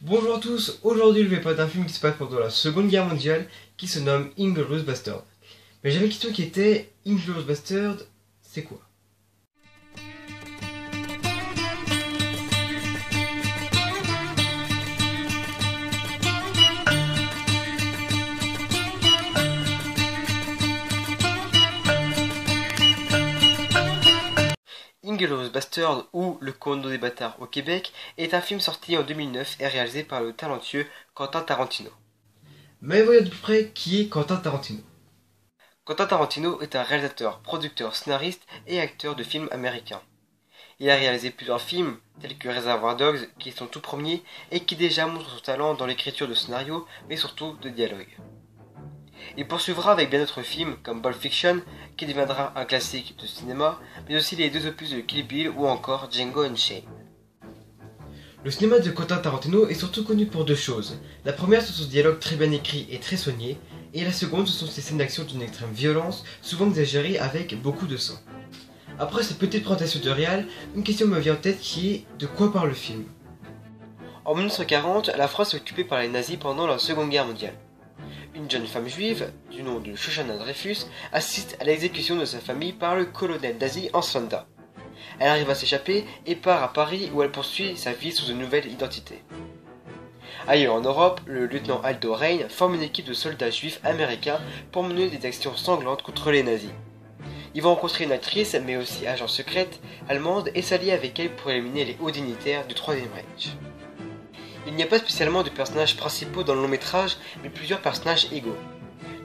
Bonjour à tous, aujourd'hui je vais parler d'un film qui se passe pendant la Seconde Guerre mondiale qui se nomme Inglourious Basterds. Mais j'avais une question qui était Inglourious Basterds, c'est quoi? Inglourious Basterds ou Le Commando des Bâtards au Québec est un film sorti en 2009 et réalisé par le talentueux Quentin Tarantino. Mais voyons de plus près qui est Quentin Tarantino. Quentin Tarantino est un réalisateur, producteur, scénariste et acteur de films américains. Il a réalisé plusieurs films tels que Reservoir Dogs qui est son tout premier et qui déjà montre son talent dans l'écriture de scénarios mais surtout de dialogue. Il poursuivra avec bien d'autres films comme Pulp Fiction, qui deviendra un classique de cinéma, mais aussi les deux opus de Kill Bill ou encore Django Unchained. Le cinéma de Quentin Tarantino est surtout connu pour deux choses. La première, ce sont ses dialogues très bien écrits et très soignés, et la seconde, ce sont ses scènes d'action d'une extrême violence, souvent exagérées avec beaucoup de sang. Après cette petite présentation de réal, une question me vient en tête qui est de quoi parle le film. En 1940, la France est occupée par les nazis pendant la Seconde Guerre mondiale. Une jeune femme juive, du nom de Shoshana Dreyfus, assiste à l'exécution de sa famille par le colonel nazi Hans Landa. Elle arrive à s'échapper et part à Paris où elle poursuit sa vie sous une nouvelle identité. Ailleurs en Europe, le lieutenant Aldo Raine forme une équipe de soldats juifs américains pour mener des actions sanglantes contre les nazis. Ils vont rencontrer une actrice, mais aussi agent secrète, allemande, et s'allier avec elle pour éliminer les hauts dignitaires du Troisième Reich. Il n'y a pas spécialement de personnages principaux dans le long métrage, mais plusieurs personnages égaux.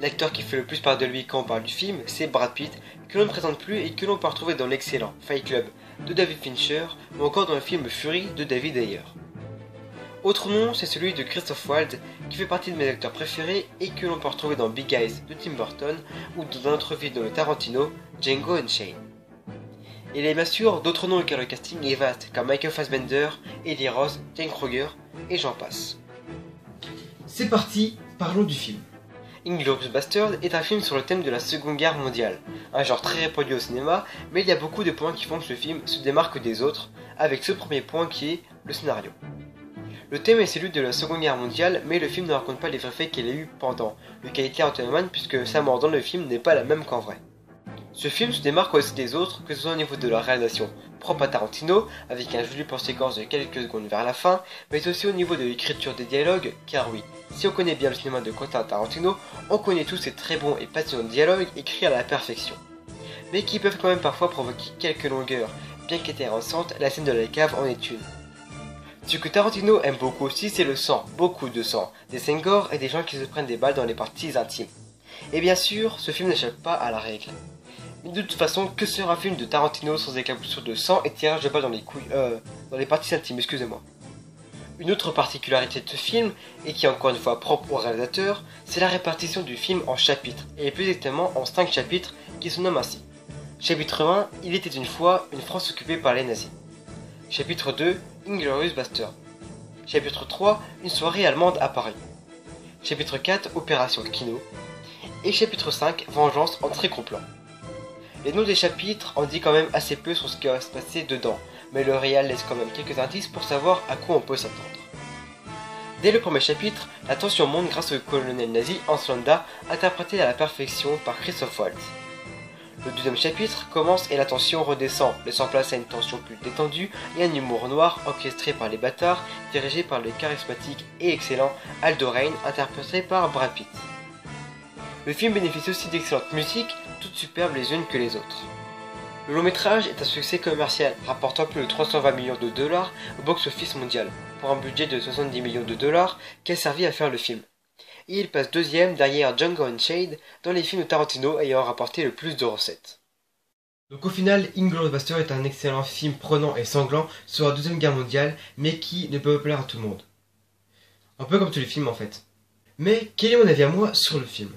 L'acteur qui fait le plus part de lui quand on parle du film, c'est Brad Pitt, que l'on ne présente plus et que l'on peut retrouver dans l'excellent Fight Club de David Fincher, ou encore dans le film Fury de David Ayer. Autre nom, c'est celui de Christoph Waltz, qui fait partie de mes acteurs préférés et que l'on peut retrouver dans Big Eyes de Tim Burton, ou dans notre film de Tarantino, Django Unchained. Il y a bien sûr d'autres noms car le casting est vaste, comme Michael Fassbender, Eli Roth, Jane Kruger, et j'en passe. C'est parti, parlons du film. Inglourious Basterds est un film sur le thème de la Seconde Guerre mondiale, un genre très répandu au cinéma, mais il y a beaucoup de points qui font que ce film se démarque des autres, avec ce premier point qui est le scénario. Le thème est celui de la Seconde Guerre mondiale, mais le film ne raconte pas les vrais faits qu'il y a eu pendant, lequel est clair en puisque sa mort dans le film n'est pas la même qu'en vrai. Ce film se démarque aussi des autres, que ce soit au niveau de la réalisation propre à Tarantino, avec un joli plan séquence de quelques secondes vers la fin, mais aussi au niveau de l'écriture des dialogues, car oui, si on connaît bien le cinéma de Quentin Tarantino, on connaît tous ces très bons et passionnants dialogues écrits à la perfection, mais qui peuvent quand même parfois provoquer quelques longueurs, bien qu'intéressante, la scène de la cave en est une. Ce que Tarantino aime beaucoup aussi, c'est le sang, beaucoup de sang, des scènes gore et des gens qui se prennent des balles dans les parties intimes. Et bien sûr, ce film n'échappe pas à la règle. Mais de toute façon, que sera un film de Tarantino sans éclaboussures de sang et tirage de balles dans les parties intimes, excusez-moi. Une autre particularité de ce film, et qui est encore une fois propre au réalisateur, c'est la répartition du film en chapitres, et plus exactement en 5 chapitres qui se nomment ainsi. Chapitre 1, il était une fois une France occupée par les nazis. Chapitre 2, Inglourious Basterds. Chapitre 3, une soirée allemande à Paris. Chapitre 4, Opération Kino. Et chapitre 5, Vengeance en très gros plan. Les noms des chapitres en disent quand même assez peu sur ce qui va se passer dedans, mais le réal laisse quand même quelques indices pour savoir à quoi on peut s'attendre. Dès le premier chapitre, la tension monte grâce au colonel nazi Hans Landa, interprété à la perfection par Christoph Waltz. Le deuxième chapitre commence et la tension redescend, laissant place à une tension plus détendue et un humour noir orchestré par les bâtards, dirigé par le charismatique et excellent Aldo Raine, interprété par Brad Pitt. Le film bénéficie aussi d'excellentes musiques, toutes superbes les unes que les autres. Le long métrage est un succès commercial, rapportant plus de 320 millions de dollars au box-office mondial, pour un budget de 70 millions de dollars qui a servi à faire le film. Et il passe deuxième derrière Django Unchained dans les films de Tarantino ayant rapporté le plus de recettes. Donc au final, Inglourious Basterds est un excellent film prenant et sanglant sur la Deuxième Guerre mondiale, mais qui ne peut pas plaire à tout le monde. Un peu comme tous les films en fait. Mais quel est mon avis à moi sur le film ?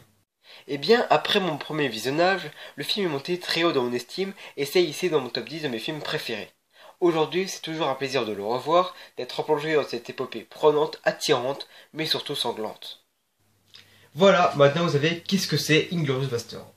Eh bien, après mon premier visionnage, le film est monté très haut dans mon estime et c'est ici dans mon top 10 de mes films préférés. Aujourd'hui, c'est toujours un plaisir de le revoir, d'être replongé dans cette épopée prenante, attirante, mais surtout sanglante. Voilà, maintenant vous savez qu'est-ce que c'est Inglourious Basterds.